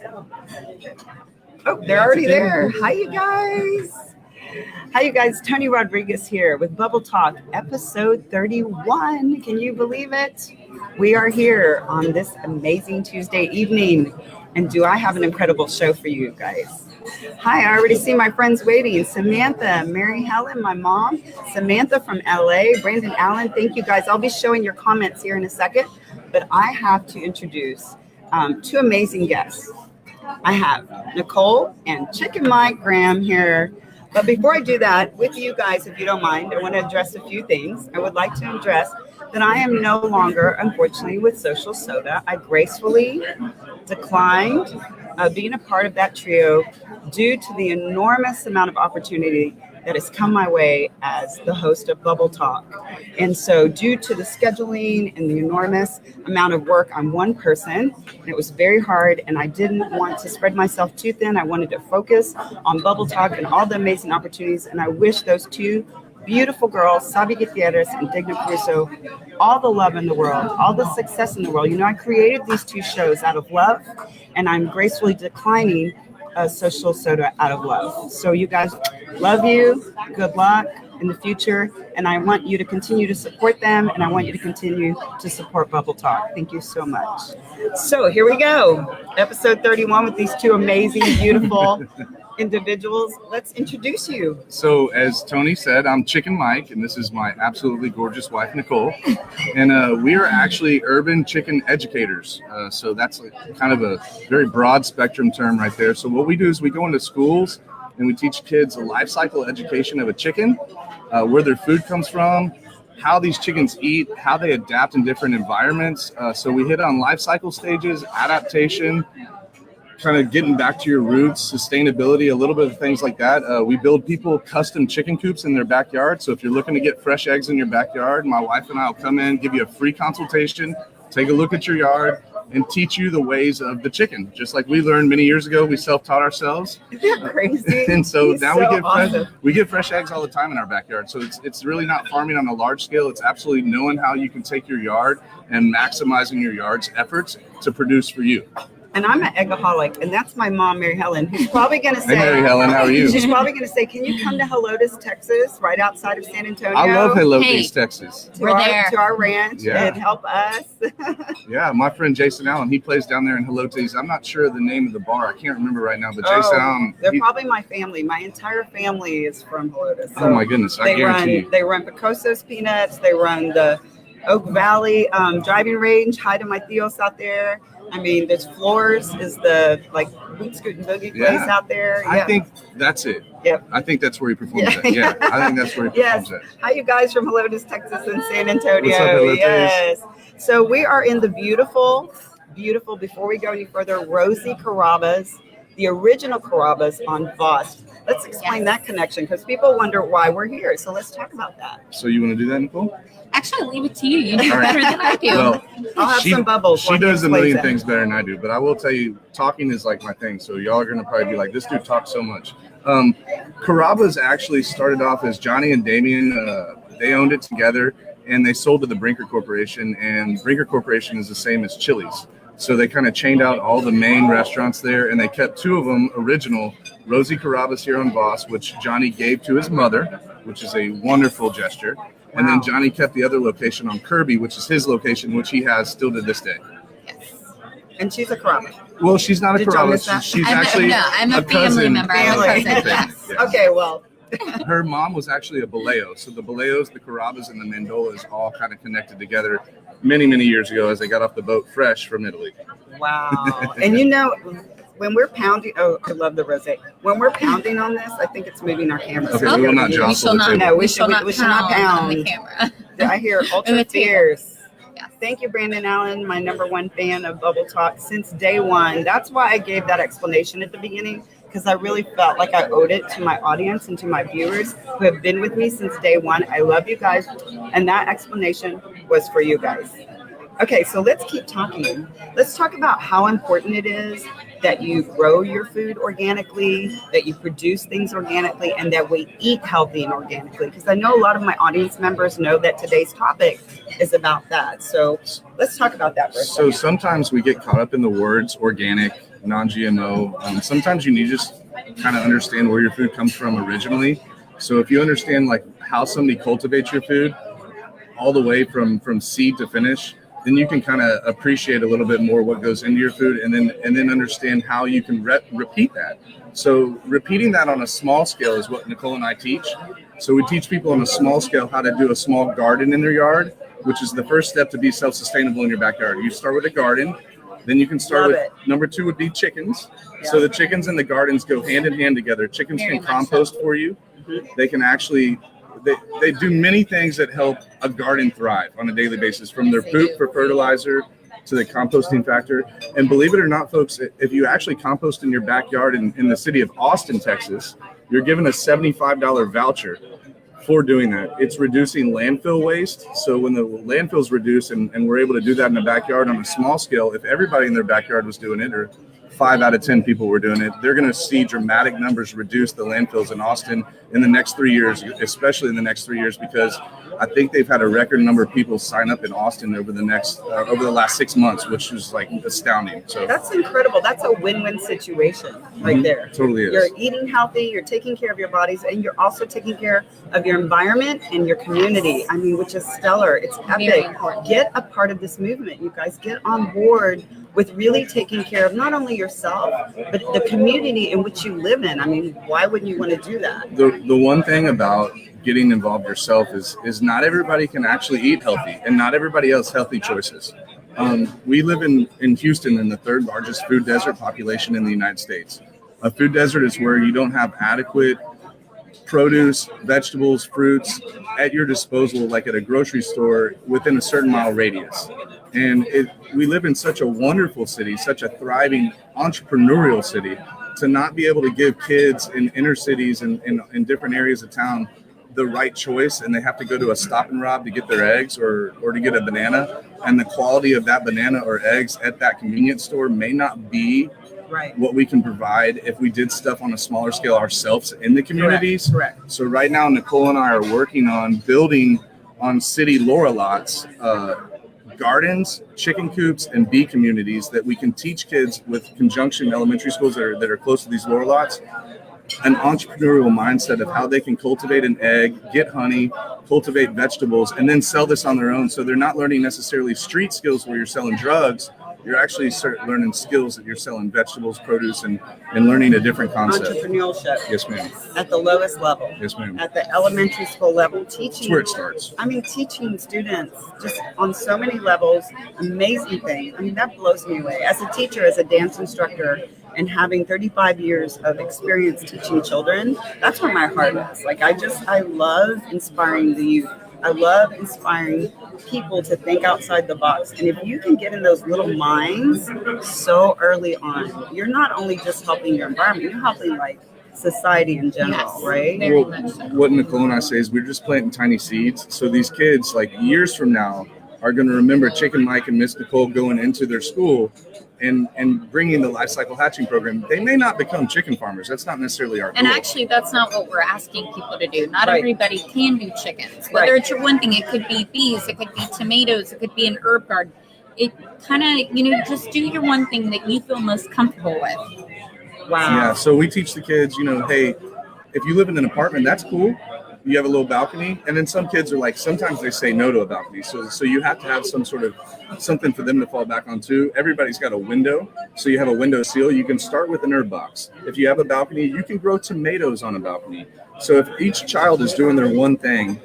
Oh, they're already there. Hi, you guys. Hi, you guys. Toni Rodriguez here with Bubble Talk, episode 31. Can you believe it? We are here on this amazing Tuesday evening. And do I have an incredible show for you guys? Hi, I already see my friends waiting. Samantha, Mary Helen, my mom, Samantha from LA, Brandon Allen. Thank you guys. I'll be showing your comments here in a second, but I have to introduce two amazing guests. I have Nicole and Chicken Mike Graham here. But before I do that, with you guys, if you don't mind, I want to address a few things. I would like to address that I am no longer, unfortunately, with Social Soda. I gracefully declined being a part of that trio due to the enormous amount of opportunity that has come my way as the host of Bubble Talk. And so due to the scheduling and the enormous amount of work, I'm one person, and it was very hard, and I didn't want to spread myself too thin. I wanted to focus on Bubble Talk and all the amazing opportunities, and I wish those two beautiful girls, Sabi Gutierrez and Digna Caruso, all the love in the world, all the success in the world. You know, I created these two shows out of love, and I'm gracefully declining Social Soda out of love. So you guys, love you, good luck in the future, and I want you to continue to support them, and I want you to continue to support Bubble Talk. Thank you so much. So here we go, episode 31 with these two amazing, beautiful individuals. Let's introduce you. So as Toni said, I'm Chicken Mike, and this is my absolutely gorgeous wife, Nicole. And we are actually urban chicken educators. So that's kind of a very broad spectrum term right there. So what we do is we go into schools and we teach kids a life cycle education of a chicken, where their food comes from, how these chickens eat, how they adapt in different environments. So we hit on life cycle stages, adaptation, kind of getting back to your roots, sustainability, a little bit of things like that. We build people custom chicken coops in their backyard. So if you're looking to get fresh eggs in your backyard, my wife and I will come in, give you a free consultation, take a look at your yard, and teach you the ways of the chicken. Just like we learned many years ago, we self-taught ourselves. Isn't that crazy? And so now awesome. we get fresh eggs all the time in our backyard. So it's really not farming on a large scale. It's absolutely knowing how you can take your yard and maximizing your yard's efforts to produce for you. And I'm an eggaholic, and that's my mom, Mary Helen, who's probably going to say, Hey, Mary Helen, how are you? She's probably going to say, can you come to Helotes, Texas, right outside of San Antonio? I love Helotes, Texas. To our ranch and help us. Yeah, my friend Jason Allen, he plays down there in Helotes. I'm not sure of the name of the bar. I can't remember right now, but Jason Allen. They're probably my family. My entire family is from Helotes. So oh, my goodness. I guarantee you. They run Picoso's Peanuts. They run the Oak Valley driving range. Hi to my Theos out there. I mean, there's Floors is the boot scoot and boogie place out there. I think that's it. Yep. I think that's where he performs at. Yeah, I think that's where he performs at. Hi, you guys from Helotes, Texas and San Antonio. What's up, Helotes? Yes. So we are in the beautiful, before we go any further, Rosie Carrabba's, the original Carrabba's on Voss. Let's explain that connection because people wonder why we're here. So let's talk about that. So you want to do that, Nicole? Actually, I'll leave it to you. You do better than I do. Well, I'll have some bubbles. She does a million things better than I do, but I will tell you, talking is like my thing. So y'all are going to probably be like, this dude talks so much. Carrabba's actually started off as Johnny and Damien. They owned it together, and they sold to the Brinker Corporation, and Brinker Corporation is the same as Chili's. So they kind of chained out all the main restaurants there, and they kept two of them original, Rosie Carrabba's here on Voss, which Johnny gave to his mother, which is a wonderful gesture. And then Johnny kept the other location on Kirby, which is his location, which he has still to this day. Yes. And she's a Carrabba. Well, she's not a Carrabba. She's actually I'm a family cousin. member. I'm a cousin. Yes. Okay, well. Her mom was actually a Baleo. So the Baleos, the Carrabbas, and the Mendolas all kind of connected together many, many years ago as they got off the boat fresh from Italy. Wow. And you know, when we're pounding, I love the rosé. When we're pounding on this, I think it's moving our camera. Okay, we will not jostle the table. No, we shall not pound on the camera. I hear ultra fierce. Yeah. Thank you, Brandon Allen, my number one fan of Bubble Talk since day one. That's why I gave that explanation at the beginning, because I really felt like I owed it to my audience and to my viewers who have been with me since day one. I love you guys, and that explanation was for you guys. Okay, so let's keep talking. Let's talk about how important it is that you grow your food organically, that you produce things organically, and that we eat healthy and organically. Because I know a lot of my audience members know that today's topic is about that. So let's talk about that for a second. So sometimes we get caught up in the words organic non-GMO. Sometimes you need to just kind of understand where your food comes from originally. So if you understand like how somebody cultivates your food all the way from seed to finish, then you can kind of appreciate a little bit more what goes into your food, and then understand how you can repeat that. So repeating that on a small scale is what Nicole and I teach. So we teach people on a small scale how to do a small garden in their yard, which is the first step to be self-sustainable in your backyard. You start with a garden, then you can start with number 2 would be chickens. Yeah. So the chickens and the gardens go hand in hand together. Chickens can compost for you. They can actually they do many things that help a garden thrive on a daily basis, from their poop for fertilizer to the composting factor. And believe it or not, folks, if you actually compost in your backyard in the city of Austin, Texas, you're given a $75 voucher for doing that. It's reducing landfill waste. So when the landfills reduce and we're able to do that in the backyard on a small scale, if everybody in their backyard was doing it, or 5 out of 10 people were doing it, they're going to see dramatic numbers reduce the landfills in Austin in the next 3 years, especially in the next 3 years, because I think they've had a record number of people sign up in Austin over the last 6 months, which is like astounding. So that's incredible. That's a win-win situation right there. Totally is. You're eating healthy, you're taking care of your bodies, and you're also taking care of your environment and your community. I mean, which is stellar. It's epic. Get a part of this movement, you guys. Get on board with really taking care of not only yourself, but the community in which you live in. I mean, why wouldn't you want to do that? The one thing about getting involved yourself is not everybody can actually eat healthy, and not everybody else healthy choices. We live in Houston, in the 3rd largest food desert population in the United States. A food desert is where you don't have adequate produce, vegetables, fruits at your disposal, like at a grocery store within a certain mile radius. And we live in such a wonderful city, such a thriving entrepreneurial city, to not be able to give kids in inner cities and in different areas of town the right choice, and they have to go to a Stop and Rob to get their eggs or to get a banana, and the quality of that banana or eggs at that convenience store may not be what we can provide if we did stuff on a smaller scale ourselves in the communities. Correct. So right now, Nicole and I are working on building on city Laura lots, gardens, chicken coops, and bee communities that we can teach kids with conjunction elementary schools that are close to these Laura lots an entrepreneurial mindset of how they can cultivate an egg, get honey, cultivate vegetables, and then sell this on their own. So they're not learning necessarily street skills where you're selling drugs. You're actually learning skills that you're selling vegetables, produce, and learning a different concept. Entrepreneurship. Yes, ma'am. At the lowest level. Yes, ma'am. At the elementary school level. Teaching. That's where it starts. I mean, teaching students just on so many levels, amazing thing. I mean, that blows me away. As a teacher, as a dance instructor, and having 35 years of experience teaching children, that's where my heart is. Like, I love inspiring the youth. I love inspiring people to think outside the box. And if you can get in those little minds so early on, you're not only just helping your environment, you're helping like society in general, right? Very much so. What Nicole and I say is we're just planting tiny seeds. So these kids, like years from now, are going to remember Chicken Mike and Miss Nicole going into their school and bringing the life cycle hatching program. They may not become chicken farmers. That's not necessarily our goal. And actually, that's not what we're asking people to do. Not everybody can do chickens. Whether it's your one thing, it could be bees, it could be tomatoes, it could be an herb garden. It kind of, just do your one thing that you feel most comfortable with. Wow. Yeah, so we teach the kids, hey, if you live in an apartment, that's cool. You have a little balcony, and then some kids are like, sometimes they say no to a balcony. So you have to have some sort of something for them to fall back onto. Everybody's got a window, so you have a window seal. You can start with an herb box. If you have a balcony, you can grow tomatoes on a balcony. So if each child is doing their one thing,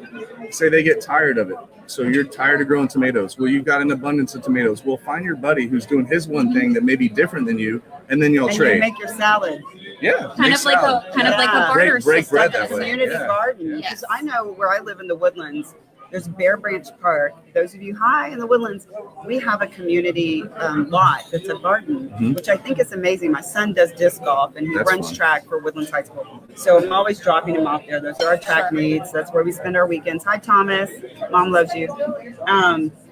say they get tired of it. So you're tired of growing tomatoes. Well, you've got an abundance of tomatoes. Well, find your buddy who's doing his one thing that may be different than you, and then you'll trade. You make your salad. Yeah, kind of like a barter break bread system. that way. Community garden. Because I know where I live in the Woodlands, there's Bear Branch Park. Those of you high in the Woodlands, we have a community lot that's a garden, which I think is amazing. My son does disc golf, and he runs track for Woodlands High School. So I'm always dropping him off there. Those are our track meets. That's where we spend our weekends. Hi, Thomas. Mom loves you.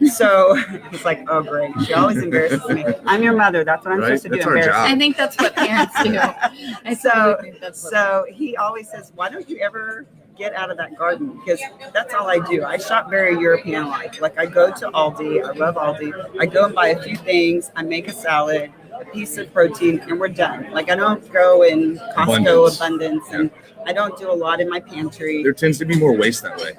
So it's like, oh, great. She always embarrasses me. I'm your mother. That's what I'm supposed to do. That's our job. I think that's what parents do. So he always says, why don't you ever get out of that garden? Because that's all I do. I shop very European-like. Like I go to Aldi. I love Aldi. I go and buy a few things. I make a salad. a piece of protein, and we're done. Like I don't go in Costco abundance and I don't do a lot in my pantry. There tends to be more waste that way.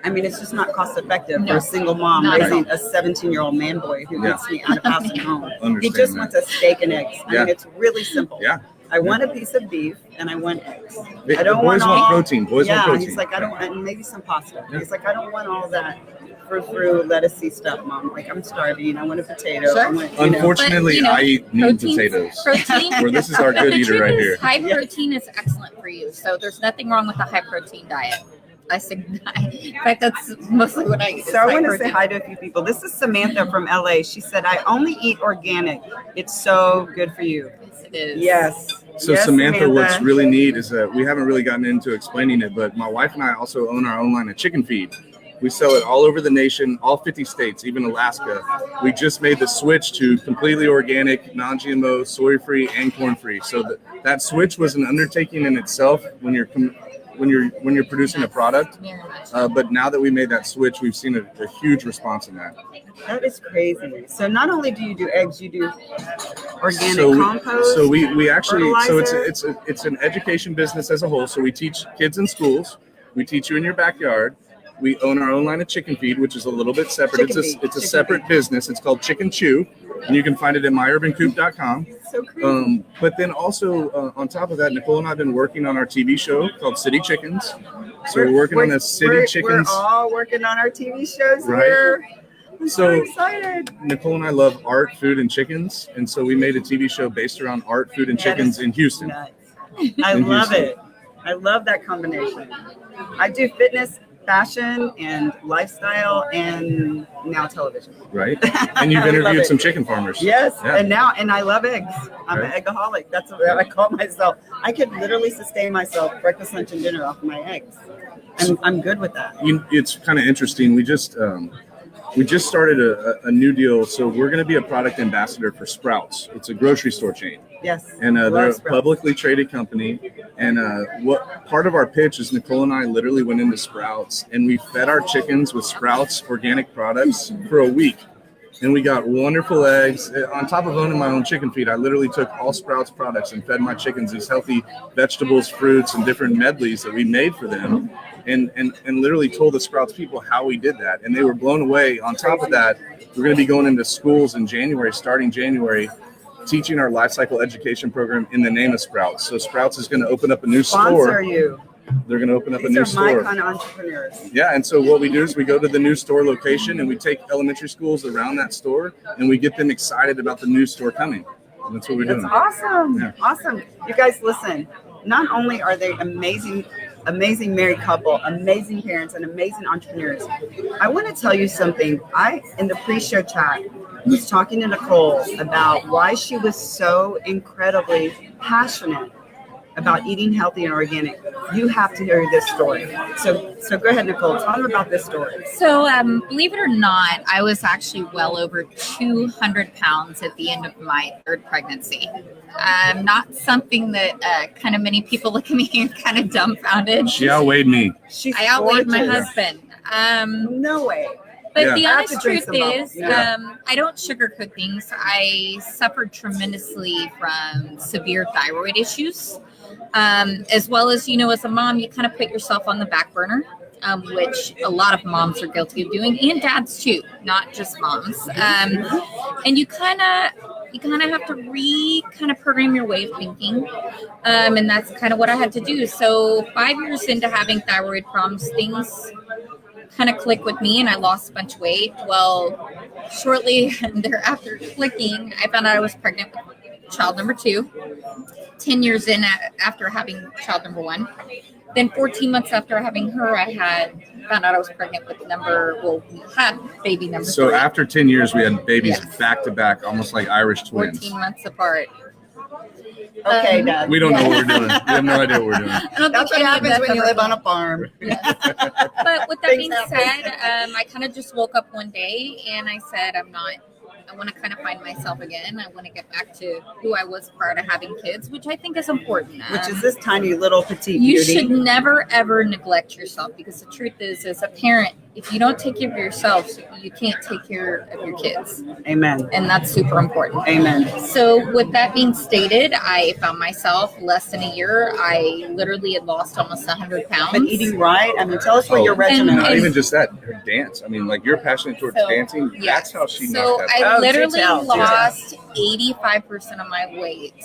I mean, it's just not cost effective for a single mom raising a 17-year-old man boy who needs me out of house and home. He just wants a steak and eggs. I mean, it's really simple. Yeah. I want a piece of beef and I want eggs. I don't want all protein. Boys want protein. He's like, I don't, and maybe some pasta. He's like, I don't want all that fruit, lettucey stuff, Mom. Like, I'm starving. I want a potato. Sure. Unfortunately, I eat meat potatoes. Protein. This is our good eater right here. High protein is excellent for you. So there's nothing wrong with a high protein diet. I say, in fact, that's mostly what I eat. So I want to say hi to a few people. This is Samantha from LA. She said, I only eat organic. It's so good for you. Yes, it is. Yes. So yes, Samantha, what's really neat is that we haven't really gotten into explaining it, but my wife and I also own our own line of chicken feed. We sell it all over the nation, all 50 states, even Alaska. We just made the switch to completely organic, non-GMO, soy-free, and corn-free. So that switch was an undertaking in itself when you're producing a product. But now that we made that switch, we've seen a huge response in that. That is crazy. So not only do you do eggs, you do organic compost. So we actually it's an education business as a whole. So we teach kids in schools. We teach you in your backyard. We own our own line of chicken feed, which is a little bit separate. It's a separate business. It's called Chicken Chew, and you can find it at myurbancoop.com. So crazy. But then also on top of that, Nicole and I have been working on our TV show called City Chickens. So we're working on the City Chickens. We're all working on our TV shows here. I'm so excited. Nicole and I love art, food, and chickens, and so we made a TV show based around art, food, and chickens in Houston. I love it. I love that combination. I do fitness, fashion, and lifestyle, and now television. Right. And you've interviewed some chicken farmers. Yes. Yeah. And I love eggs. I'm an eggaholic. That's what I call myself. I could literally sustain myself breakfast, lunch, and dinner off of my eggs. And I'm good with that. It's kind of interesting. We just started a new deal. So we're going to be a product ambassador for Sprouts. It's a grocery store chain. Yes. And they're a publicly traded company. And what part of our pitch is Nicole and I literally went into Sprouts and we fed our chickens with Sprouts organic products for a week. And we got wonderful eggs. On top of owning my own chicken feed, I literally took all Sprouts products and fed my chickens these healthy vegetables, fruits, and different medleys that we made for them. And literally told the Sprouts people how we did that. And they were blown away. On top of that, we're going to be going into schools in January, starting January, teaching our life cycle education program in the name of Sprouts. So Sprouts is going to open up a new store. Sponsor you. They're going to open up a new These are store. my kind of entrepreneurs. Yeah, and so what we do is we go to the new store location and we take elementary schools around that store and we get them excited about the new store coming. And that's what we're doing. That's awesome. Yeah. Awesome. You guys, listen. Not only are they amazing married couple, amazing parents, and amazing entrepreneurs, I want to tell you something. In the pre-show chat, was talking to Nicole about why she was so incredibly passionate about eating healthy and organic. You have to hear this story. So go ahead, Nicole. Tell them about this story. So believe it or not, I was actually well over 200 pounds at the end of my third pregnancy. Not something that kind of many people look at me and kind of dumbfounded. She outweighed me. I outweighed my husband. No way. But the honest truth is, I don't sugarcoat things. I suffered tremendously from severe thyroid issues, as well as, as a mom, you kind of put yourself on the back burner, which a lot of moms are guilty of doing, and dads too, not just moms. And you kind of have to program your way of thinking, and that's kind of what I had to do. So 5 years into having thyroid problems, things kind of clicked with me and I lost a bunch of weight. Well, shortly thereafter clicking, I found out I was pregnant with child number 2, 10 years in after having child number 1. Then 14 months after having her, I found out I was pregnant with we had baby number 3. So after 10 years, we had babies back to back, almost like Irish twins. 14 months apart. Okay, Dad. We don't know what we're doing. We have no idea what we're doing. That's what happens when you live on a farm. But with that being said, I kind of just woke up one day and I said, I'm not I want to kind of find myself again. I want to get back to who I was prior to having kids, which I think is important. Which is this tiny little petite you beauty. should never ever neglect yourself, because the truth is, as a parent, if you don't take care of yourself, you can't take care of your kids. Amen. And that's super important. Amen. So with that being stated, I found myself less than a year. I literally had lost almost 100 pounds. But eating right? I mean, tell us what your regimen Not is. even just that, her dance. I mean, like, you're passionate towards dancing. Yes. That's how she So knocked that. I Oh, literally do tell. lost 85% of my weight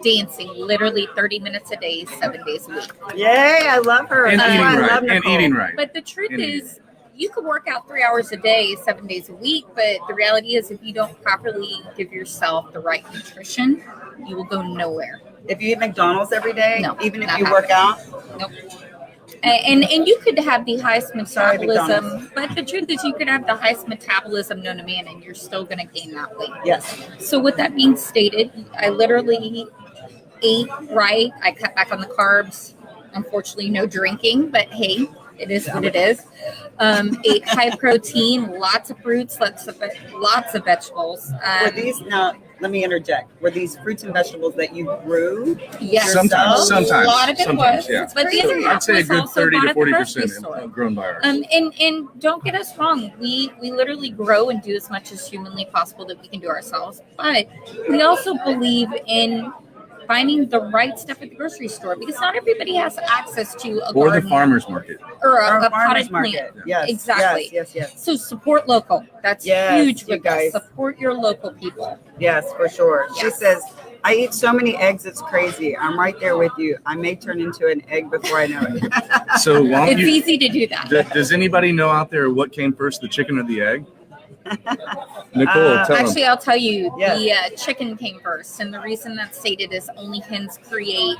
dancing, literally 30 minutes a day, 7 days a week. Yay, I love her. And That's eating why I right. love And Nicole. eating right. But the truth And is, you could work out 3 hours a day, 7 days a week, but the reality is, if you don't properly give yourself the right nutrition, you will go nowhere. If you eat McDonald's every day, No, even if not you work out, Nope. And you could have the highest Sorry, metabolism, McDonald's. but the truth is, you could have the highest metabolism known to man, and you're still going to gain that weight. yes. So with that being stated, I literally ate right. I cut back on the carbs. Unfortunately, no drinking, but hey, it is what it is. Ate high protein, lots of fruits, lots of vegetables. Were these, now, let me interject. Were these fruits and vegetables that you grew? Yes, Sometimes. a lot of it Sometimes, was. yeah. But the other I'd half say a was good also 30 bought to at the grocery 40% store. grown by ours. And don't get us wrong, we literally grow and do as much as humanly possible that we can do ourselves. But we also believe in finding the right stuff at the grocery store, because not everybody has access to a Or the garden farmer's market. or Our a farmer's potted market. plant. Yes. Exactly. Yes. So support local. That's Yes, huge you with guys. us. Support your local people. Yes, for sure. She Yes. says, I eat so many eggs, it's crazy. I'm right there with you. I may turn into an egg before I know it. So why don't It's you, easy to do that. does anybody know out there what came first, the chicken or the egg? Nicole, tell them. Actually, I'll tell you, Yes. the chicken came first. And the reason that's stated is only hens create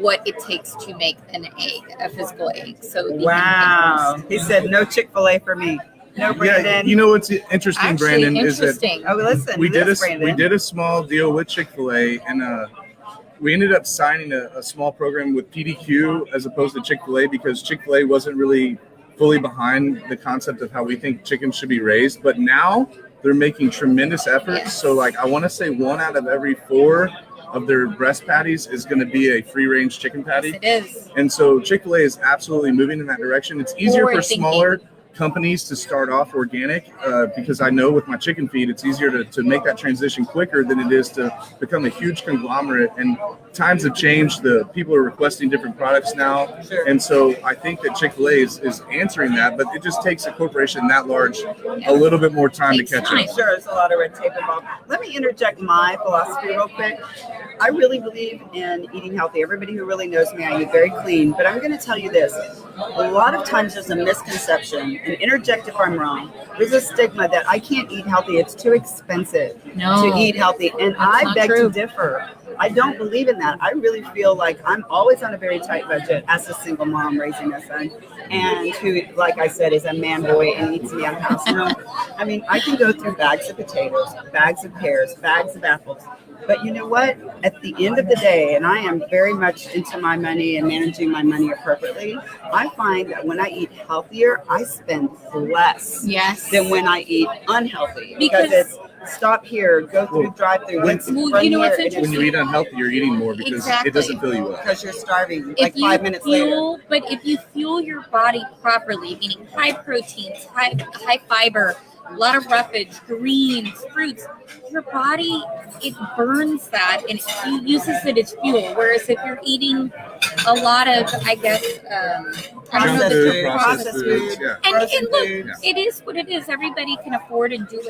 what it takes to make an egg, a physical egg. So the hen Wow. came first. He said, no Chick-fil-A for me. No, Brandon. Yeah, you know what's interesting, Actually, Brandon, is that interesting. Oh, listen. we did Brandon. a small deal with Chick-fil-A, and we ended up signing a small program with PDQ as opposed to Chick-fil-A, because Chick-fil-A wasn't really fully behind the concept of how we think chickens should be raised. But now they're making tremendous efforts. Yes. So, like, I want to say 1 out of every 4 of their breast patties is going to be a free-range chicken patty. Yes, it is. And so Chick-fil-A is absolutely moving in that direction. It's easier for Forward thinking. smaller companies to start off organic, because I know with my chicken feed, it's easier to make that transition quicker than it is to become a huge conglomerate. And times have changed. The people are requesting different products now. Sure. And so I think that Chick-fil-A is answering that, but it just takes a corporation that large a little bit more time to Takes catch time. up. Sure, there's a lot of red tape involved. Let me interject my philosophy real quick. I really believe in eating healthy. Everybody who really knows me, I eat very clean. But I'm going to tell you this. A lot of times there's a misconception, and interject if I'm wrong. There's a stigma that I can't eat healthy. It's too expensive No. to eat healthy. And I not beg true. to differ. I don't believe in that. I really feel like I'm always on a very tight budget as a single mom raising a son, and who, like I said, is a man boy and eats me out of house. No, I mean, I can go through bags of potatoes, bags of pears, bags of apples. But you know what? At the end of the day, and I am very much into my money and managing my money appropriately, I find that when I eat healthier, I spend less Yes. than when I eat unhealthy. Because- It's stop here, go through drive-through. Well, you know what's interesting? When you eat unhealthy, you're eating more because Exactly. it doesn't fill you up. Because you're starving If like 5 minutes later. But if you fuel your body properly, meaning high proteins, high fiber, a lot of roughage, greens, fruits, your body, it burns that and it uses it as fuel. Whereas if you're eating a lot of, I guess, I don't know Processed the food, term, processed food. yeah. And Frozen look, foods. it is what it is. Everybody can afford and do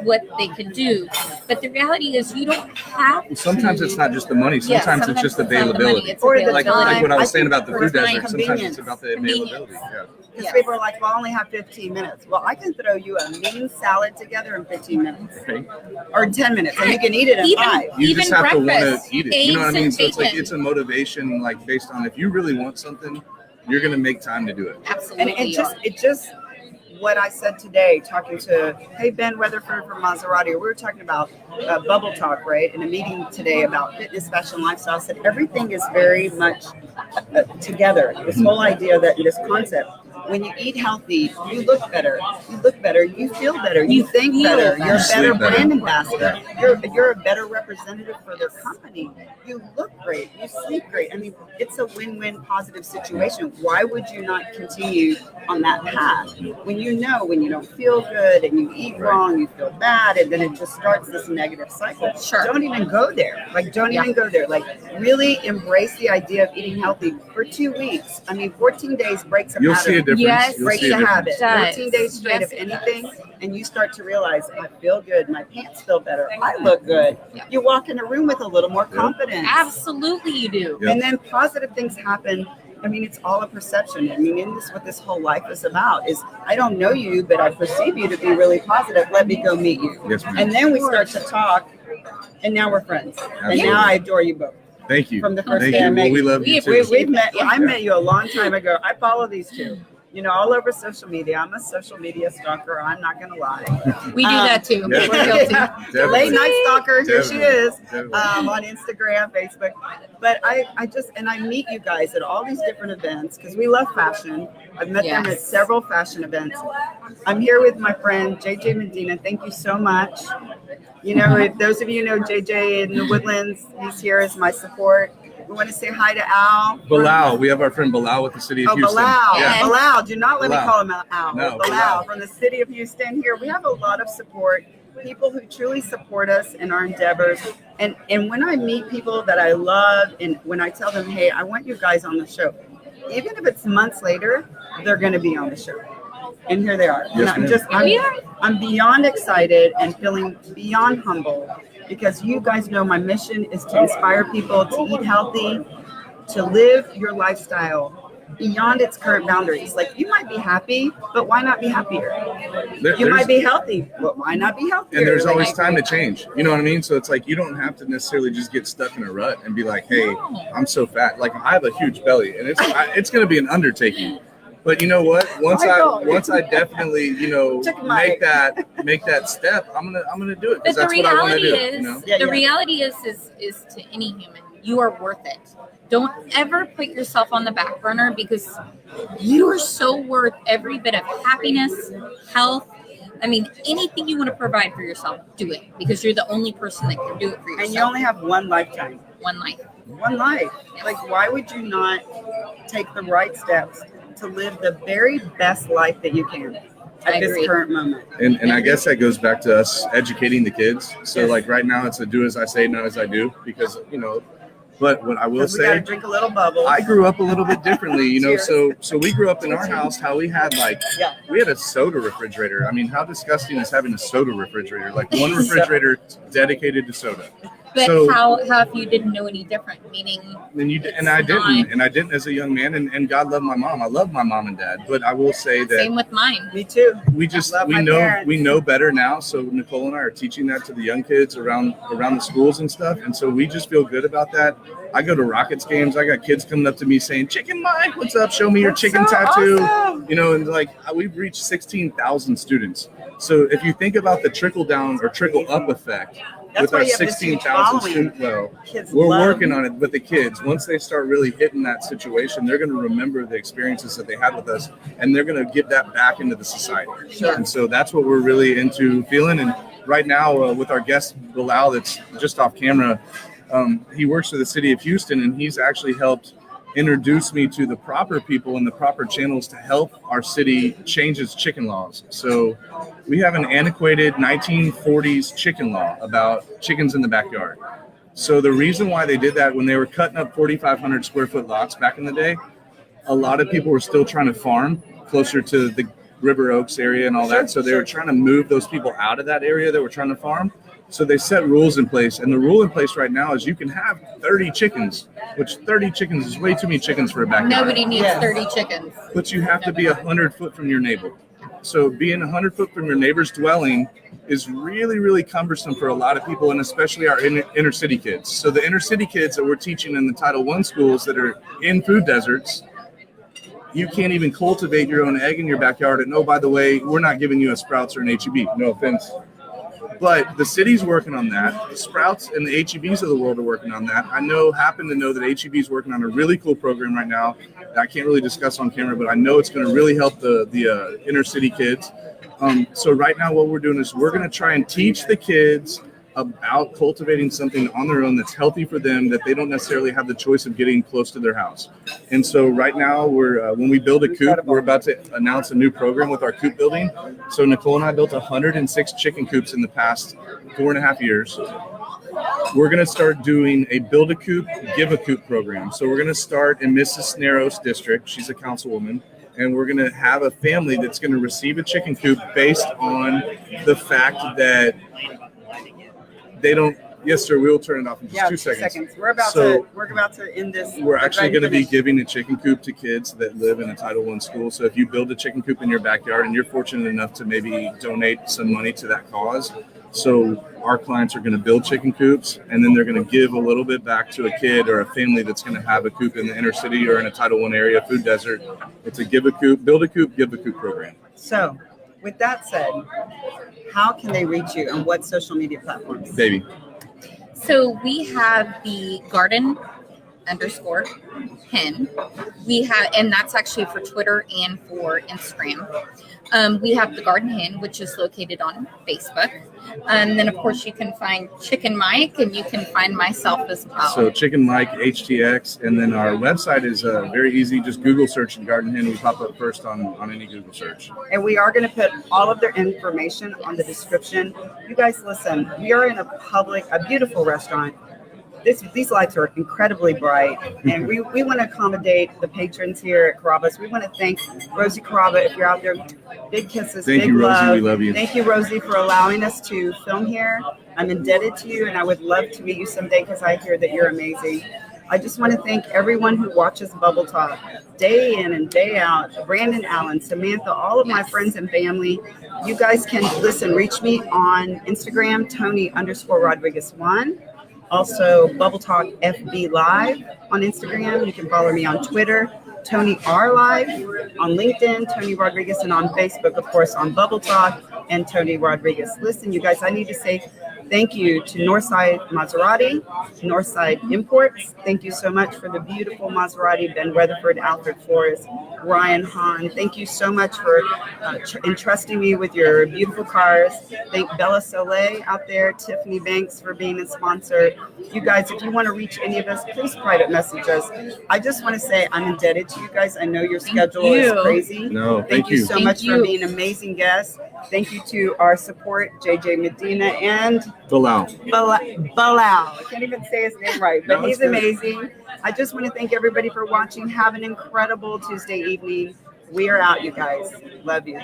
what they can do. But the reality is you don't have Well, sometimes to. it's not just the money. Yeah, Sometimes it's just not the money, availability. it's Or the Like availability. what I I was saying think about the or food time, desert. Sometimes it's about the convenience. availability. Yeah. Because Yes. people are like, well, I only have 15 minutes. Well, I can throw you a mean salad together in 15 minutes Okay. or 10 minutes, and you can eat it in Even- 5. You Even just have to want breakfast, to eat it. You know what I eggs mean? and So it's like bacon. it's a motivation, like based on if you really want something, you're gonna make time to do it. Absolutely. And it just what I said today, talking to, hey, Ben Weatherford from Maserati, we were talking about Bubble Talk, right? In a meeting today about fitness, fashion, lifestyle. I said everything is very much together. This whole idea that this concept. when you eat healthy, you look better. You look better. You feel better. You think feel better. better. You're a better Sleep better. brand ambassador. You're a better representative for their company. You look great. You sleep great. I mean, it's a win-win positive situation. Why would you not continue on that path when you know when you don't feel good and you eat wrong, you feel bad, and then it just starts this negative cycle? Sure. Don't even go there. Like, don't even go there. Like, really embrace the idea of eating healthy for 2 weeks. I mean, 14 days breaks a You'll pattern. see a difference. Yes. You'll Breaks see a a difference. habit. Does. 14 days straight Yes, of it anything, does. and you start to realize, I feel good. My pants feel better. I look good. Yeah. You walk in a room with a little more confidence. Absolutely, you do. Yep. And then positive things happen. I mean, it's all a perception. I mean, in this, what this whole life is about is, I don't know you, but I perceive you to be really positive. Let me go meet you. Yes, ma'am. And then we start to talk, and now we're friends. And Absolutely. now I adore you both. Thank you. From the first Thank day I you. met Well, we you. love you We too. We've met. I met you a long time ago. I follow these two, all over social media. I'm a social media stalker. I'm not gonna lie. We do that too. Yeah. We're guilty. Definitely. Late night stalker. Here she Definitely. is Definitely. on Instagram, Facebook. But I just I meet you guys at all these different events because we love fashion. I've met them at Yes. several fashion events. I'm here with my friend JJ Medina. Thank you so much. If those of you know JJ in the Woodlands, he's here as my support. We want to say hi to Al. Bilal. We have our friend Bilal with the city of Houston. Bilal. Yes. Bilal. Do not let me Bilal. call him Al. No, Bilal Bilal. from the city of Houston here. We have a lot of support. People who truly support us in our endeavors. And when I meet people that I love, and when I tell them, hey, I want you guys on the show, even if it's months later, they're going to be on the show. And here they are. Yes, And I'm beyond excited and feeling beyond humble because you guys know my mission is to inspire people to eat healthy, to live your lifestyle beyond its current boundaries. Like, you might be happy, but why not be happier? You might be healthy, but why not be healthier? And there's Like, always time to change. You know what I mean? So it's like you don't have to necessarily just get stuck in a rut and be like, hey, No. I'm so fat. Like, I have a huge belly, and it's going to be an undertaking. But you know what? Once I definitely Chicken make Mike. that step, I'm gonna do it But because the that's what I want to reality do. is, Yeah, the yeah. reality is to any human, you are worth it. Don't ever put yourself on the back burner because you are so worth every bit of happiness, health. I mean, anything you want to provide for yourself, do it because you're the only person that can do it for yourself. And you only have one lifetime. One life. One life. Like, why would you not take the right steps to live the very best life that you can I at this agree. current moment? And I guess that goes back to us educating the kids. So Yes. like right now, it's a do as I say, not as I do, because But what I will Because we got to say, drink a little bubble. I grew up a little bit differently, Cheers. So we grew up in our house how we had Yeah. we had a soda refrigerator. I mean, how disgusting is having a soda refrigerator? Like one refrigerator dedicated to soda. But So- how if you didn't know any different? Meaning, And I didn't as a young man, and God loved my mom. I love my mom and dad, but I will say that same with mine. Me too. we Love my parents. know better now. So Nicole and I are teaching that to the young kids around the schools and stuff, and so we just feel good about that. I go to Rockets games. I got kids coming up to me saying, "Chicken Mike, what's up? Show me your That's chicken so tattoo." awesome. And like we've reached 16,000 students. So if you think about the trickle down or trickle up effect That's with why our you have this huge 16,000 following. students, well, Kids we're love working on it with the kids. Once they start really hitting that situation, they're going to remember the experiences that they had with us, and they're going to give that back into the society. Sure. And so that's what we're really into feeling. And right now, with our guest Bilal, that's just off camera, he works for the city of Houston, and he's actually helped introduce me to the proper people and the proper channels to help our city change its chicken laws. So we have an antiquated 1940s chicken law about chickens in the backyard. So the reason why they did that when they were cutting up 4,500 square foot lots back in the day, a lot of people were still trying to farm closer to the River Oaks area and all that. So they were trying to move those people out of that area that were trying to farm. So they set rules in place, and the rule in place right now is you can have 30 chickens, which 30 chickens is way too many chickens for a backyard. Nobody needs Yes. 30 chickens. But you have to be 100 foot from your neighbor. So being 100 foot from your neighbor's dwelling is really, really cumbersome for a lot of people, and especially our inner city kids. So the inner city kids that we're teaching in the Title I schools that are in food deserts, you can't even cultivate your own egg in your backyard. And oh, by the way, we're not giving you a Sprouts or an H-E-B. No offense. But the city's working on that. The Sprouts and the HEBs of the world are working on that. I happen to know that HEB is working on a really cool program right now that I can't really discuss on camera, but I know it's going to really help the inner city kids. So right now what we're doing is we're going to try and teach the kids about cultivating something on their own that's healthy for them, that they don't necessarily have the choice of getting close to their house. And so right now we're when we build a coop, we're about to announce a new program with our coop building. So Nicole and I built 106 chicken coops in the past 4.5 years. We're going to start doing a build a coop, give a coop program. So we're going to start in Mrs. Cisneros district. She's a councilwoman. And we're going to have a family that's going to receive a chicken coop based on the fact that they don't. Yes, sir. We will turn it off in just 2 seconds. We're about to end this. We're actually going to be giving a chicken coop to kids that live in a Title I school. So if you build a chicken coop in your backyard and you're fortunate enough to maybe donate some money to that cause, so our clients are going to build chicken coops and then they're going to give a little bit back to a kid or a family that's going to have a coop in the inner city or in a Title I area, food desert. It's a give a coop, build a coop, give a coop program. So with that said, how can they reach you and what social media platforms? Baby. So we have the garden_hen. We have, and that's actually for Twitter and for Instagram. We have the Garden Hen, which is located on Facebook. And then, of course, you can find Chicken Mike, and you can find myself as well. So Chicken Mike, HTX, and then our website is very easy. Just Google search Garden Hen. We pop up first on any Google search. And we are going to put all of their information on the description. You guys, listen, we are in a beautiful restaurant. These lights are incredibly bright, and we want to accommodate the patrons here at Carrabba's. We want to thank Rosie Carrabba. If you're out there, big kisses, thank big you, Rosie. love. We love you. Thank you, Rosie, for allowing us to film here. I'm indebted to you, and I would love to meet you someday because I hear that you're amazing. I just want to thank everyone who watches Bubble Talk day in and day out. Brandon, Allen, Samantha, all of my friends and family. You guys can reach me on Instagram, Toni_Rodriguez1. Also, Bubble Talk FB Live on Instagram. You can follow me on Twitter, Toni R Live, on LinkedIn, Toni Rodriguez, and on Facebook, of course, on Bubble Talk and Toni Rodriguez. Listen, you guys, I need to say thank you to Northside Maserati, Northside Imports. Thank you so much for the beautiful Maserati, Ben Weatherford, Alfred Flores, Ryan Hahn. Thank you so much for entrusting me with your beautiful cars. Thank Bella Soleil out there, Tiffany Banks for being a sponsor. You guys, if you want to reach any of us, please private message us. I just want to say I'm indebted to you guys. I know your schedule is crazy. No, thank you so much for being amazing guests. Thank you to our support, JJ Medina and Bilal. I can't even say his name right, but he's amazing. I just want to thank everybody for watching. Have an incredible Tuesday evening. We are out, you guys. Love you.